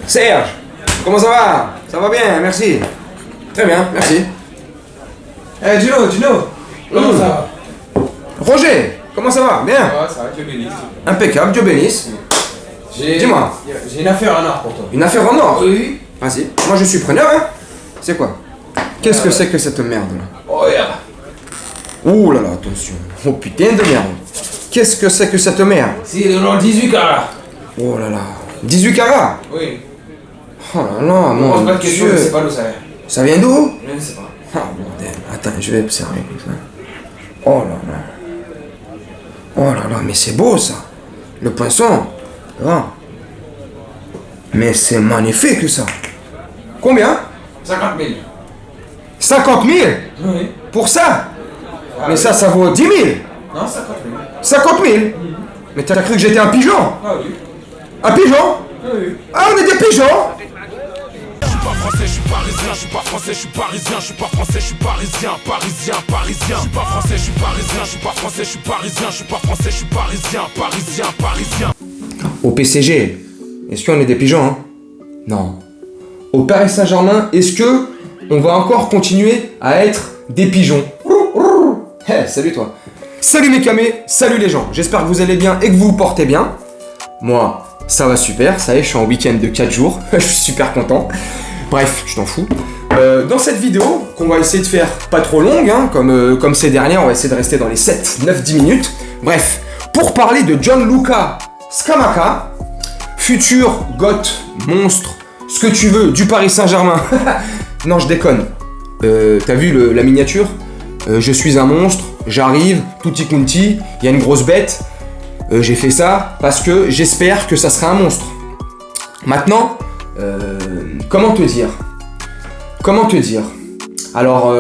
Serge, comment ça va? Ça va bien, merci. Très bien, merci. Gino, comment ça va? Roger, comment ça va? Bien. Ça va, Dieu bénisse. Impeccable, Dieu bénisse. Dis-moi. J'ai une affaire en or pour toi. Une affaire en or? Oui. Vas-y, moi je suis preneur, hein. C'est quoi? Qu'est-ce que c'est que cette merde là? Oh, yeah. Ouh là là, attention. Oh putain de merde. Qu'est-ce que c'est que cette merde? C'est le 18 carats. Oh là là. 18 carats? Oui. Oh là là, On mon pose pas de questions, Dieu. je sais pas d'où ça vient. Ça vient d'où? Je ne sais pas. Ah bordel. Attends, je vais observer comme ça. Oh là là. Oh là là, mais c'est beau ça. Le poinçon. Ah. Mais c'est magnifique ça. Combien? 50 000. 50 000? Oui. Pour ça? Ah, Mais oui. ça vaut 10 000. Non, 50 000. 50 000? Mais t'as cru que j'étais un pigeon? Ah oui. Un pigeon? Oui. Ah, on est des pigeons? Je suis pas français, je suis parisien, je suis pas français, je suis parisien, je suis pas français, je suis parisien, parisien. Je suis pas français, je suis parisien, je suis pas français, je suis parisien, je suis pas français, je suis parisien. Au PCG, est-ce qu'on est des pigeons, hein? Non. Au Paris Saint-Germain, est-ce que on va encore continuer à être des pigeons? Hey, salut toi. Salut mes camés, salut les gens. J'espère que vous allez bien et que vous vous portez bien. Moi, ça va super, ça y est, je suis en week-end de 4 jours. Je suis super content. Bref, je t'en fous. Dans cette vidéo, qu'on va essayer de faire pas trop longue, hein, comme ces dernières, on va essayer de rester dans les 7, 9, 10 minutes. Bref, pour parler de Gianluca Scamacca, futur goth, monstre, ce que tu veux, du Paris Saint-Germain. Non, je déconne. T'as vu la miniature? Je suis un monstre, j'arrive, tutti quanti, il y a une grosse bête. J'ai fait ça parce que j'espère que ça sera un monstre. Maintenant, comment te dire? Alors,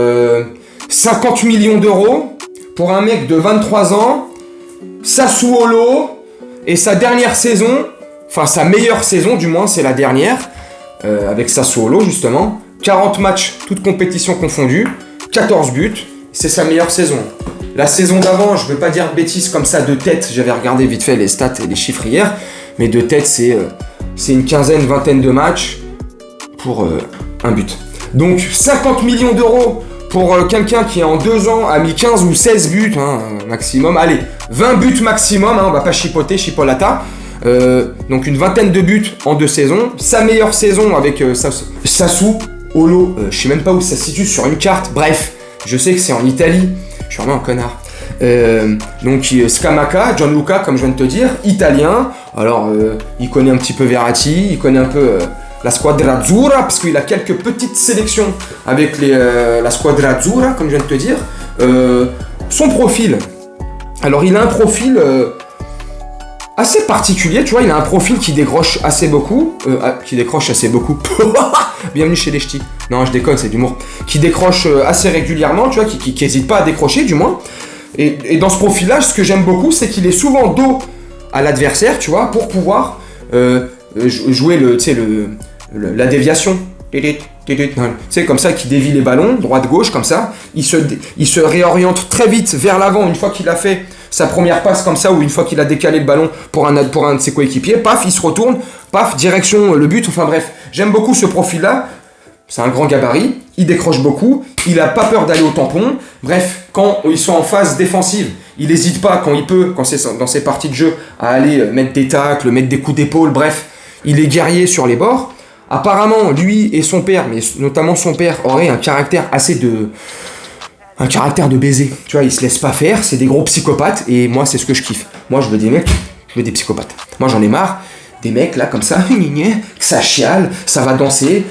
50 millions d'euros pour un mec de 23 ans, Sassuolo, et sa dernière saison, enfin sa meilleure saison du moins, c'est la dernière, avec Sassuolo justement, 40 matchs, toutes compétitions confondues, 14 buts, c'est sa meilleure saison. La saison d'avant, je veux pas dire de bêtises comme ça de tête, j'avais regardé vite fait les stats et les chiffres hier, mais de tête c'est une quinzaine, vingtaine de matchs pour un but. Donc 50 millions d'euros pour quelqu'un qui en 2 ans a mis 15 ou 16 buts hein, maximum, allez, 20 buts maximum, hein, on va pas chipoter, chipolata. Donc une vingtaine de buts en 2 saisons, sa meilleure saison avec Sassuolo, je sais même pas où ça se situe sur une carte, bref, je sais que c'est en Italie, je suis vraiment un connard. Donc Scamacca, Gianluca comme je viens de te dire, italien, alors il connaît un petit peu Verratti, il connaît un peu la Squadra Azzurra, parce qu'il a quelques petites sélections avec la Squadra Azzurra, comme je viens de te dire. Son profil, alors il a un profil assez particulier, tu vois, il a un profil qui décroche assez beaucoup, bienvenue chez les ch'tis, non je déconne, c'est d'humour, qui décroche assez régulièrement, tu vois, qui hésite pas à décrocher du moins, et dans ce profil-là, ce que j'aime beaucoup, c'est qu'il est souvent dos à l'adversaire, tu vois, pour pouvoir jouer la déviation, tu sais, comme ça, qui dévie les ballons, droite-gauche, comme ça, il se réoriente très vite vers l'avant une fois qu'il a fait sa première passe comme ça, ou une fois qu'il a décalé le ballon pour un de ses coéquipiers, paf, il se retourne, paf, direction le but, enfin bref, j'aime beaucoup ce profil-là, c'est un grand gabarit, il décroche beaucoup, il a pas peur d'aller au tampon, bref, quand ils sont en phase défensive, il n'hésite pas quand il peut, quand c'est dans ses parties de jeu, à aller mettre des tacles, mettre des coups d'épaule, bref, il est guerrier sur les bords. Apparemment, lui et son père, mais notamment son père, auraient un caractère un caractère de baiser. Tu vois, ils se laissent pas faire, c'est des gros psychopathes, et moi, c'est ce que je kiffe. Moi, je veux des mecs, je veux des psychopathes. Moi, j'en ai marre, des mecs, là, comme ça, ça chiale, ça va danser,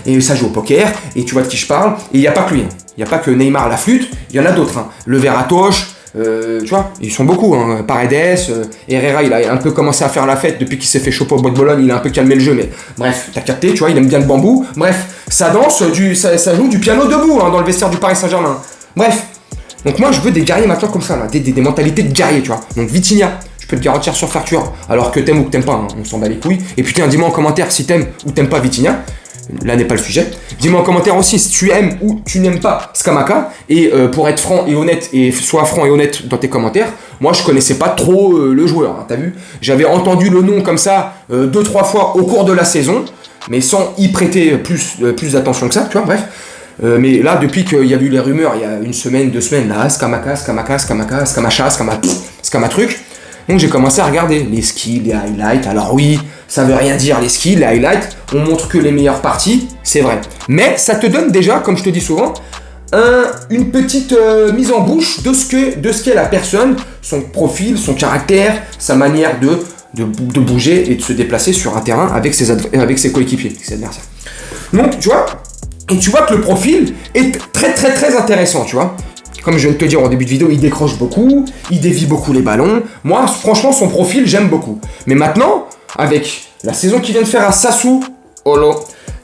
et ça joue au poker, et tu vois de qui je parle, et il n'y a pas que lui. Il n'y a pas que Neymar à la flûte, il y en a d'autres. Hein. Le Veratoche, tu vois, ils sont beaucoup, hein. Paredes, Herrera, il a un peu commencé à faire la fête depuis qu'il s'est fait choper au bois de Bologne, il a un peu calmé le jeu, mais bref, t'as capté, tu vois, il aime bien le bambou, bref, ça danse, ça joue du piano debout hein, dans le vestiaire du Paris Saint-Germain. Bref, donc moi je veux des guerriers maintenant comme ça, là, des mentalités de guerriers, tu vois. Donc Vitinha, je peux te garantir sur facture, alors que t'aimes ou que t'aimes pas, hein, on s'en bat les couilles. Et putain, dis-moi en commentaire si t'aimes ou t'aimes pas Vitinha. Là n'est pas le sujet. Dis-moi en commentaire aussi si tu aimes ou tu n'aimes pas Scamacca. Et pour être franc et honnête, et sois franc et honnête dans tes commentaires, Moi, je connaissais pas trop le joueur, hein, t'as vu? J'avais entendu le nom comme ça 2-3 fois au cours de la saison, mais sans y prêter plus d'attention que ça, tu vois, bref. Mais là, depuis qu'il y a eu les rumeurs, il y a une semaine, 2 semaines, là, Scamaca, truc. Donc j'ai commencé à regarder les skills, les highlights. Alors oui, ça veut rien dire les skills, les highlights. On montre que les meilleures parties, c'est vrai. Mais ça te donne déjà, comme je te dis souvent, une petite mise en bouche de ce qu'est la personne, son profil, son caractère, sa manière de bouger et de se déplacer sur un terrain avec ses coéquipiers, avec ses adversaires. Donc tu vois, et tu vois que le profil est très très très intéressant, tu vois. Comme je viens de te dire au début de vidéo, il décroche beaucoup, il dévie beaucoup les ballons. Moi, franchement, son profil, j'aime beaucoup. Mais maintenant, avec la saison qu'il vient de faire à Sassuolo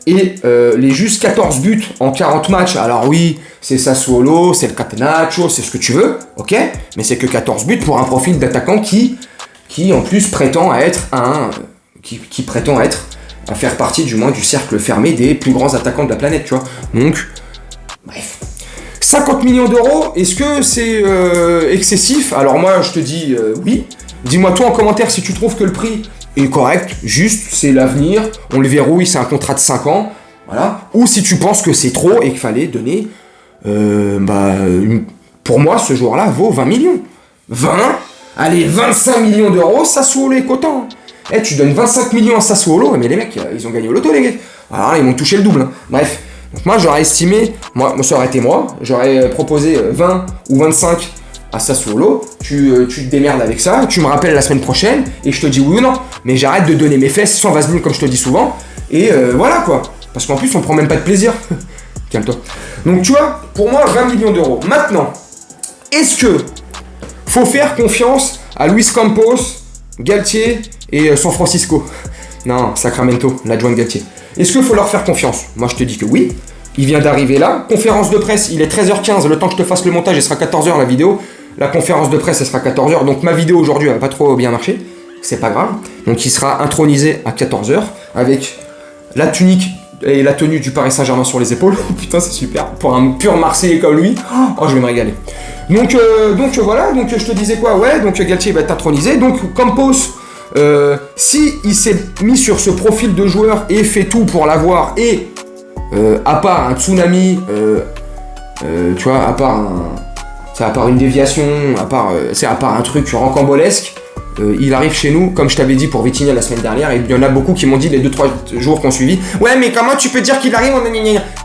et les juste 14 buts en 40 matchs, alors oui, c'est Sassuolo, c'est le Catenaccio, c'est ce que tu veux, ok, mais c'est que 14 buts pour un profil d'attaquant qui en plus prétend à être à faire partie du moins du cercle fermé des plus grands attaquants de la planète, tu vois. Donc, bref. 50 millions d'euros, est-ce que c'est excessif? Alors moi, je te dis oui. Dis-moi toi en commentaire si tu trouves que le prix est correct, juste, c'est l'avenir, on le verrouille, c'est un contrat de 5 ans, voilà. Ou si tu penses que c'est trop et qu'il fallait donner, pour moi, ce joueur-là vaut 20 millions. 25 millions d'euros, Sassuolo est content. Tu donnes 25 millions à Sassuolo, mais les mecs, ils ont gagné au loto, les gars. Alors là, ils m'ont touché le double, hein. Bref. Donc moi j'aurais estimé, ça aurait été moi, j'aurais proposé 20 ou 25 à Sassuolo, tu te démerdes avec ça, tu me rappelles la semaine prochaine et je te dis oui ou non. Mais j'arrête de donner mes fesses sans vaseline comme je te dis souvent, et voilà quoi. Parce qu'en plus on prend même pas de plaisir. Calme-toi. Donc tu vois, pour moi 20 millions d'euros. Maintenant, est-ce que faut faire confiance à Luis Campos, Galtier et San Francisco? Non, Sacramento, l'adjoint de Galtier. Est-ce qu'il faut leur faire confiance? Moi, je te dis que oui. Il vient d'arriver là. Conférence de presse, il est 13h15. Le temps que je te fasse le montage, elle sera 14h la vidéo. La conférence de presse, elle sera 14h. Donc ma vidéo aujourd'hui, elle va pas trop bien marcher. C'est pas grave. Donc il sera intronisé à 14h avec la tunique et la tenue du Paris Saint-Germain sur les épaules. Putain, c'est super. Pour un pur Marseillais comme lui, oh, je vais me régaler. Donc voilà. Donc je te disais quoi? Ouais, donc Galtier va être intronisé. Donc Campos... si il s'est mis sur ce profil de joueur et fait tout pour l'avoir, et à part un tsunami, tu vois, à part une déviation, à part un truc rocambolesque, il arrive chez nous, comme je t'avais dit pour Vitinha la semaine dernière, et il y en a beaucoup qui m'ont dit les 2-3 jours qu'on suivi, ouais mais comment tu peux dire qu'il arrive?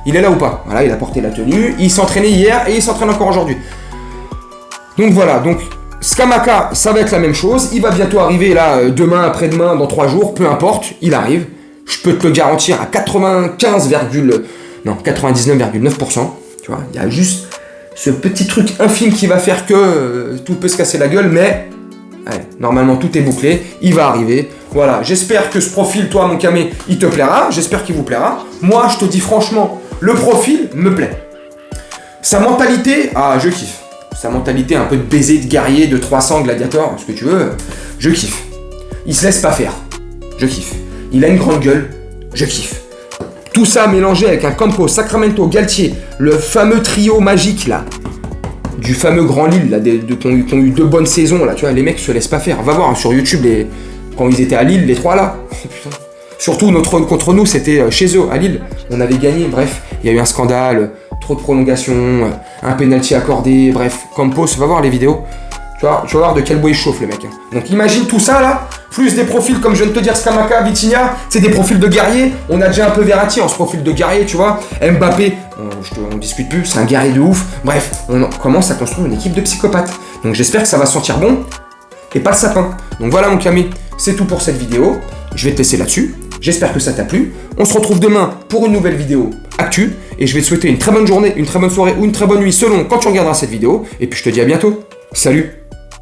Il est là ou pas? Voilà, il a porté la tenue, il s'entraînait hier et il s'entraîne encore aujourd'hui. Donc voilà, donc Scamaca, ça va être la même chose. Il va bientôt arriver là, demain, après-demain, dans 3 jours, peu importe, il arrive. Je peux te le garantir à 99,9%. Tu vois, il y a juste ce petit truc infime qui va faire que tout peut se casser la gueule, mais allez, normalement tout est bouclé. Il va arriver. Voilà, j'espère que ce profil, toi, mon camé, il te plaira. J'espère qu'il vous plaira. Moi, je te dis franchement, le profil me plaît. Sa mentalité, je kiffe. Sa mentalité un peu de baiser, de guerrier, de 300 gladiator, ce que tu veux, je kiffe. Il se laisse pas faire, je kiffe. Il a une grande gueule, je kiffe. Tout ça mélangé avec un Campos, Sacramento, Galtier, le fameux trio magique là, du fameux Grand Lille là, qui ont eu 2 bonnes saisons là, tu vois, les mecs se laissent pas faire. Va voir sur YouTube quand ils étaient à Lille, les 3 là. Putain. Surtout contre nous, c'était chez eux, à Lille. On avait gagné, bref, il y a eu un scandale. Trop de prolongation, un penalty accordé, bref, Campos, va voir les vidéos, tu vas voir de quel bois il chauffe le mec. Donc imagine tout ça là, plus des profils comme je viens de te dire, Scamaca, Vitinha, c'est des profils de guerrier, on a déjà un peu Verratti en ce profil de guerrier, tu vois, Mbappé, on discute plus, c'est un guerrier de ouf, bref, on commence à construire une équipe de psychopathes. Donc j'espère que ça va sentir bon, et pas le sapin. Donc voilà mon camé, c'est tout pour cette vidéo, je vais te laisser là-dessus. J'espère que ça t'a plu. On se retrouve demain pour une nouvelle vidéo actu. Et je vais te souhaiter une très bonne journée, une très bonne soirée ou une très bonne nuit selon quand tu regarderas cette vidéo. Et puis je te dis à bientôt. Salut!